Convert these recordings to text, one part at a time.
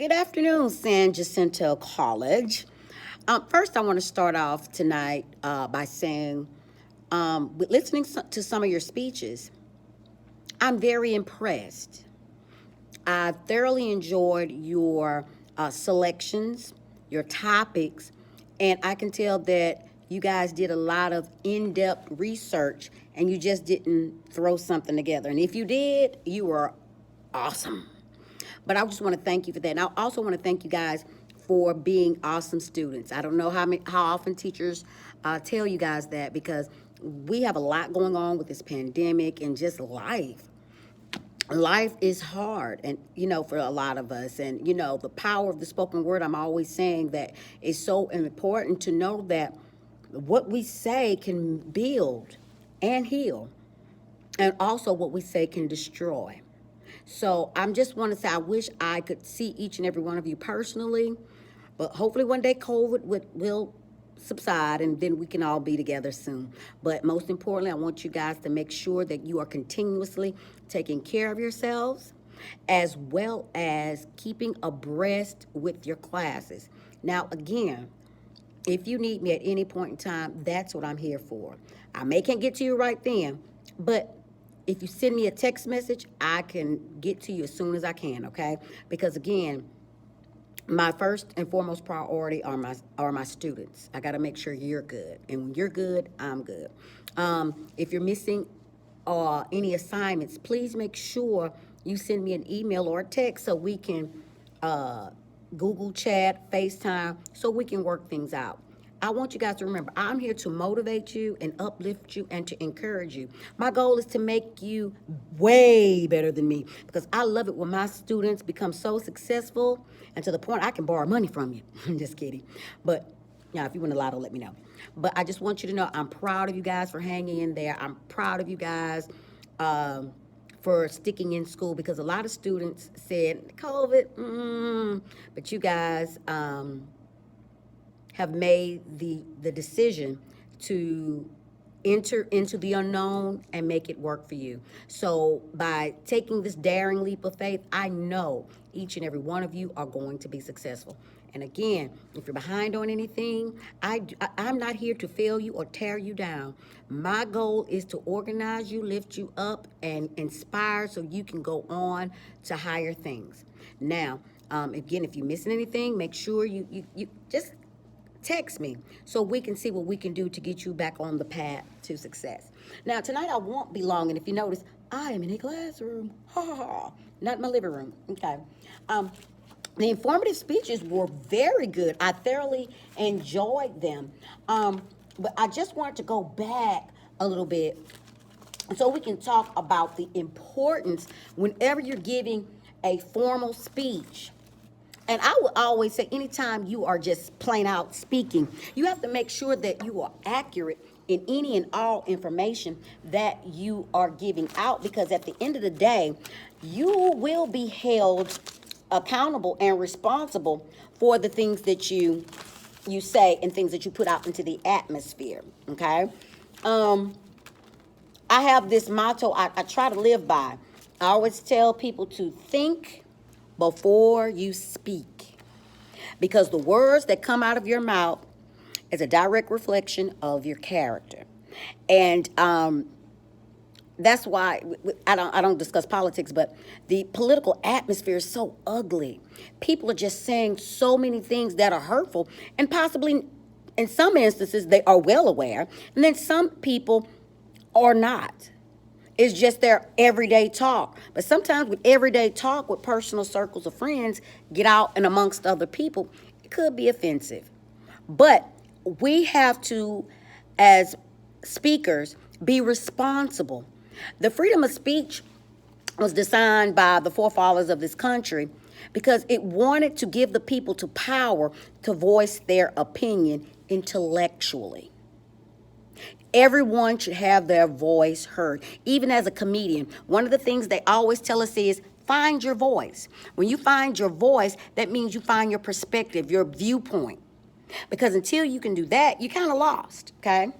Good afternoon, San Jacinto College. First, I want to start off tonight by saying, with listening to some of your speeches, I'm very impressed. I thoroughly enjoyed your selections, your topics, and I can tell that you guys did a lot of in depth research and you just didn't throw something together. And if you did, you were awesome. But I just want to thank you for that. And I also want to thank you guys for being awesome students. I don't know how often teachers tell you guys that because we have a lot going on with this pandemic and just life. Life is hard, and for a lot of us, and the power of the spoken word. I'm always saying that it's so important to know that what we say can build and heal, and also what we say can destroy. So I'm just want to say I wish I could see each and every one of you personally, but hopefully one day COVID will subside and then we can all be together soon. But most importantly, I want you guys to make sure that you are continuously taking care of yourselves as well as keeping abreast with your classes. Now, again, if you need me at any point in time, that's what I'm here for. I may can't get to you right then, but if you send me a text message, I can get to you as soon as I can, okay? Because again, my first and foremost priority are my students. I got to make sure you're good, and when you're good, I'm good. If you're missing any assignments, please make sure you send me an email or a text so we can Google chat, FaceTime, so we can work things out. I want you guys to remember, I'm here to motivate you and uplift you and to encourage you. My goal is to make you way better than me because I love it when my students become so successful and to the point I can borrow money from you. I'm just kidding. But yeah, if you win a lotto, let me know. But I just want you to know I'm proud of you guys for hanging in there. I'm proud of you guys for sticking in school because a lot of students said, COVID, but you guys have made the decision to enter into the unknown and make it work for you. So by taking this daring leap of faith, I know each and every one of you are going to be successful. And again, if you're behind on anything, I'm not here to fail you or tear you down. My goal is to organize you, lift you up, and inspire so you can go on to higher things. Now, again, if you're missing anything, make sure you just text me so we can see what we can do to get you back on the path to success. Now, tonight I won't be long, and if you notice, I am in a classroom. Ha ha ha. Not in my living room. Okay. The informative speeches were very good. I thoroughly enjoyed them. But I just wanted to go back a little bit so we can talk about the importance whenever you're giving a formal speech. And I would always say, anytime you are just plain out speaking, you have to make sure that you are accurate in any and all information that you are giving out, because at the end of the day, you will be held accountable and responsible for the things that you say and things that you put out into the atmosphere. Okay. I have this motto I try to live by. I always tell people to think before you speak, because the words that come out of your mouth is a direct reflection of your character. And that's why I don't discuss politics, but the political atmosphere is so ugly. People are just saying so many things that are hurtful, and possibly in some instances they are well aware, and then some people are not. It's just their everyday talk. But sometimes with everyday talk with personal circles of friends, get out and amongst other people, it could be offensive. But we have to, as speakers, be responsible. The freedom of speech was designed by the forefathers of this country because it wanted to give the people to power to voice their opinion intellectually. Everyone should have their voice heard. Even as a comedian, one of the things they always tell us is find your voice. When you find your voice, that means you find your perspective, your viewpoint. Because until you can do that, you're kind of lost, okay?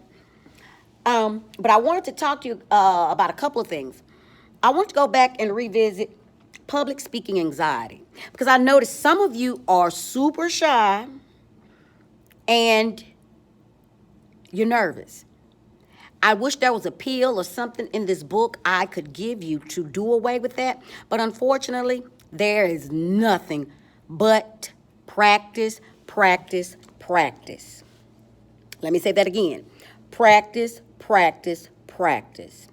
But I wanted to talk to you about a couple of things. I want to go back and revisit public speaking anxiety. Because I noticed some of you are super shy and you're nervous. I wish there was a pill or something in this book I could give you to do away with that. But unfortunately, there is nothing but practice, practice, practice. Let me say that again. Practice, practice, practice.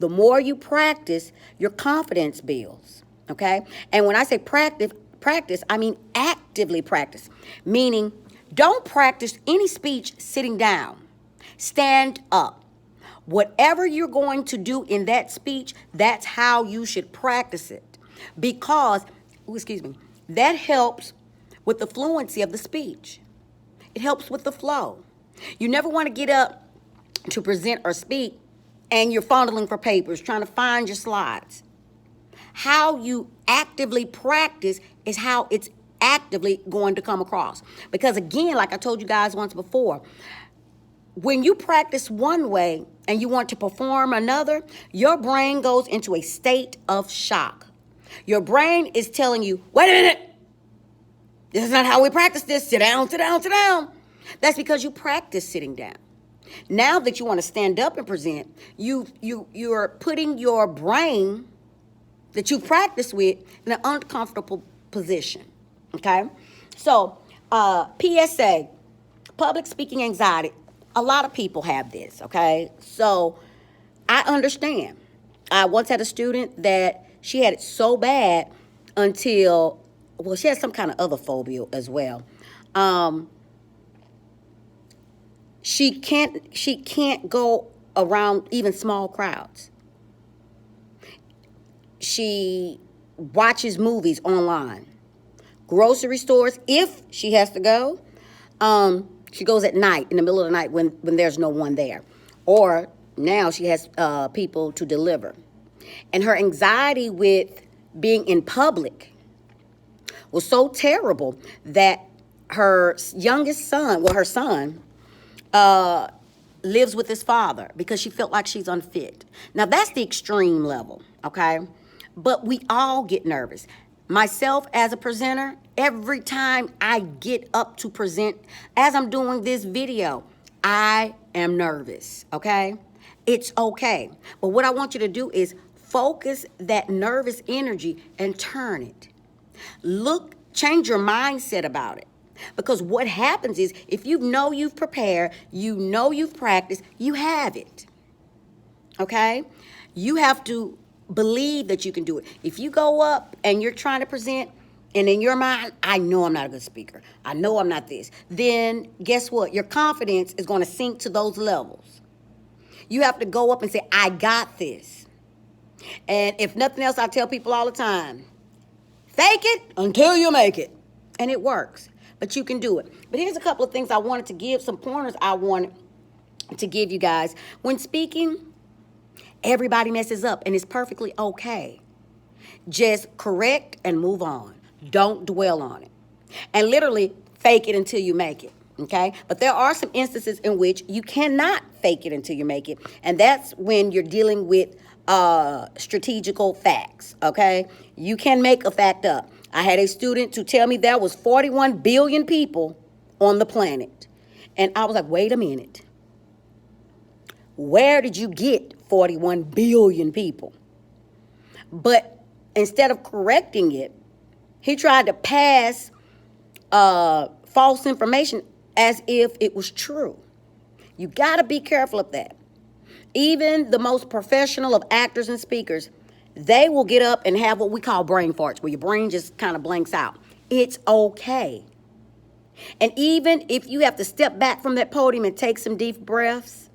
The more you practice, your confidence builds, okay? And when I say practice, I mean actively practice, meaning don't practice any speech sitting down. Stand up. Whatever you're going to do in that speech, that's how you should practice it. Because, that helps with the fluency of the speech. It helps with the flow. You never want to get up to present or speak and you're fondling for papers, trying to find your slides. How you actively practice is how it's actively going to come across. Because again, like I told you guys once before, when you practice one way and you want to perform another, your brain goes into a state of shock. Your brain is telling you, wait a minute, this is not how we practice this. Sit down, sit down, sit down. That's because you practice sitting down. Now that you want to stand up and present, you're putting your brain that you practice with in an uncomfortable position, okay? So, PSA, public speaking anxiety. A lot of people have this, okay? So, I understand. I once had a student that she had it so bad until, well, she had some kind of other phobia as well. She can't go around even small crowds. She watches movies online. Grocery stores, if she has to go, she goes at night, in the middle of the night when there's no one there. Or now she has people to deliver. And her anxiety with being in public was so terrible that her youngest son, her son, lives with his father because she felt like she's unfit. Now, that's the extreme level, okay? But we all get nervous. Myself as a presenter, every time I get up to present, as I'm doing this video, I am nervous, okay? It's okay. But what I want you to do is focus that nervous energy and turn it. Change your mindset about it. Because what happens is, if you know you've prepared, you know you've practiced, you have it, okay? You have to believe that you can do it. If you go up and you're trying to present, and in your mind, I know I'm not a good speaker, I know I'm not this, then guess what? Your confidence is going to sink to those levels. You have to go up and say, I got this. And if nothing else, I tell people all the time, fake it until you make it. And it works. But you can do it. But here's a couple of things I wanted to give, some pointers I wanted to give you guys. When speaking, everybody messes up, and it's perfectly okay. Just correct and move on. Don't dwell on it. And literally, fake it until you make it, okay? But there are some instances in which you cannot fake it until you make it, and that's when you're dealing with strategical facts, okay? You can make a fact up. I had a student to tell me there was 41 billion people on the planet. And I was like, wait a minute. Where did you get 41 billion people? But instead of correcting it, he tried to pass false information as if it was true. You got to be careful of that. Even the most professional of actors and speakers, they will get up and have what we call brain farts, where your brain just kind of blanks out. It's okay. And even if you have to step back from that podium and take some deep breaths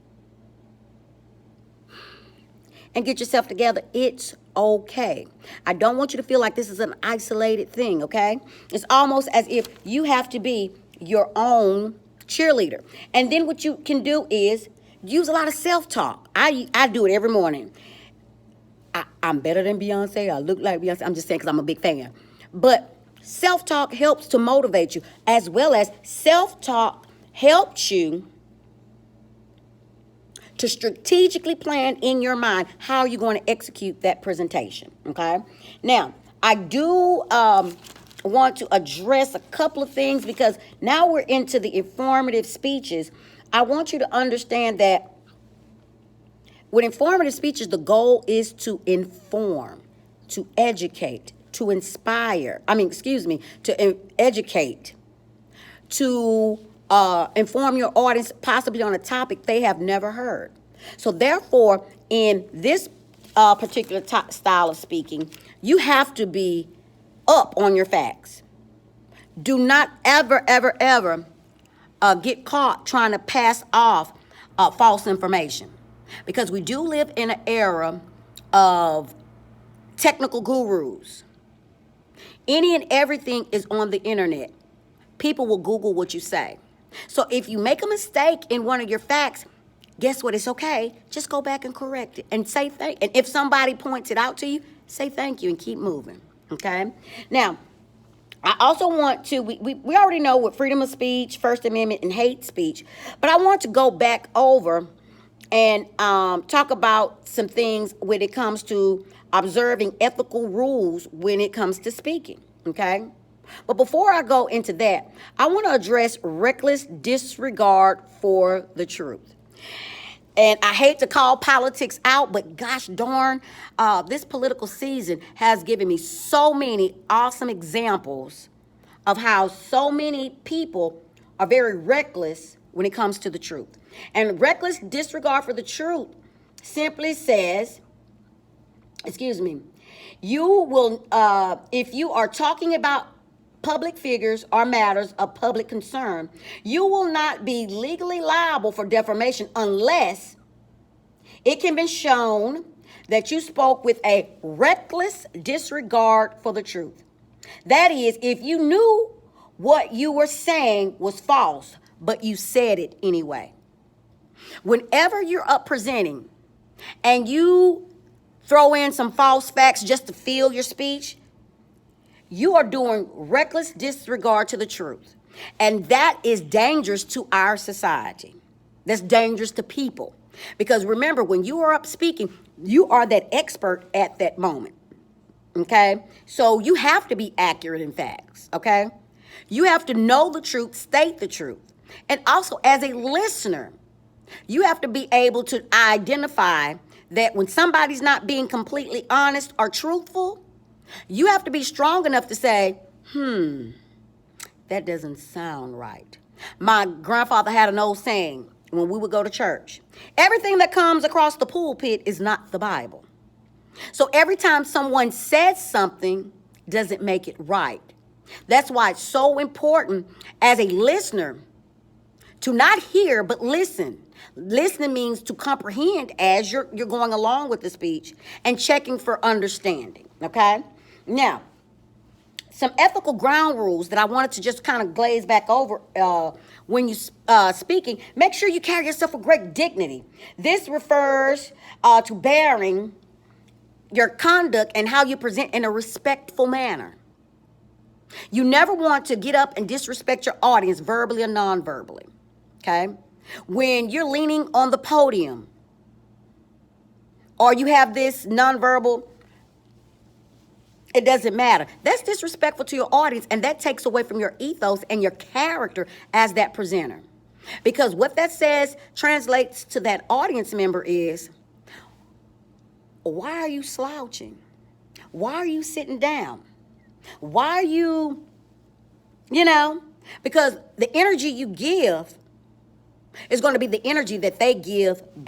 and get yourself together, it's okay. I don't want you to feel like this is an isolated thing, okay? It's almost as if you have to be your own cheerleader. And then what you can do is use a lot of self-talk. I do it every morning. I'm better than Beyonce. I look like Beyonce. I'm just saying because I'm a big fan. But self-talk helps to motivate you, as well as self-talk helps you to strategically plan in your mind how you're going to execute that presentation, okay? Now, I do want to address a couple of things because now we're into the informative speeches. I want you to understand that with informative speeches, the goal is to inform, to educate, to inspire. To educate, to inform your audience possibly on a topic they have never heard. So therefore, in this particular style of speaking, you have to be up on your facts. Do not ever, ever, ever get caught trying to pass off false information. Because we do live in an era of technical gurus. Any and everything is on the internet. People will Google what you say. So if you make a mistake in one of your facts, guess what? It's okay. Just go back and correct it and say thank you. And if somebody points it out to you, say thank you and keep moving. Okay? Now, I also want to, we already know what freedom of speech, First Amendment, and hate speech, but I want to go back over and talk about some things when it comes to observing ethical rules when it comes to speaking, okay? But before I go into that, I want to address reckless disregard for the truth. And I hate to call politics out, but gosh darn, this political season has given me so many awesome examples of how so many people are very reckless when it comes to the truth. And reckless disregard for the truth simply says, you will, if you are talking about public figures or matters of public concern, you will not be legally liable for defamation unless it can be shown that you spoke with a reckless disregard for the truth. That is, if you knew what you were saying was false, but you said it anyway. Whenever you're up presenting and you throw in some false facts just to fill your speech, you are doing reckless disregard to the truth. And that is dangerous to our society. That's dangerous to people. Because remember, when you are up speaking, you are that expert at that moment. Okay? So you have to be accurate in facts. Okay? You have to know the truth, state the truth. And also, as a listener, you have to be able to identify that when somebody's not being completely honest or truthful, you have to be strong enough to say, that doesn't sound right. My grandfather had an old saying when we would go to church. Everything that comes across the pulpit is not the Bible. So every time someone says something doesn't make it right. That's why it's so important as a listener to not hear, but listen. Listening means to comprehend as you're going along with the speech and checking for understanding, okay? Now, some ethical ground rules that I wanted to just kind of glaze back over when you speaking. Make sure you carry yourself with great dignity. This refers to bearing your conduct and how you present in a respectful manner. You never want to get up and disrespect your audience verbally or non-verbally, okay? When you're leaning on the podium or you have this nonverbal, it doesn't matter. That's disrespectful to your audience, and that takes away from your ethos and your character as that presenter. Because what that says translates to that audience member is, why are you slouching? Why are you sitting down? Why are you, because the energy you give is going to be the energy that they give back.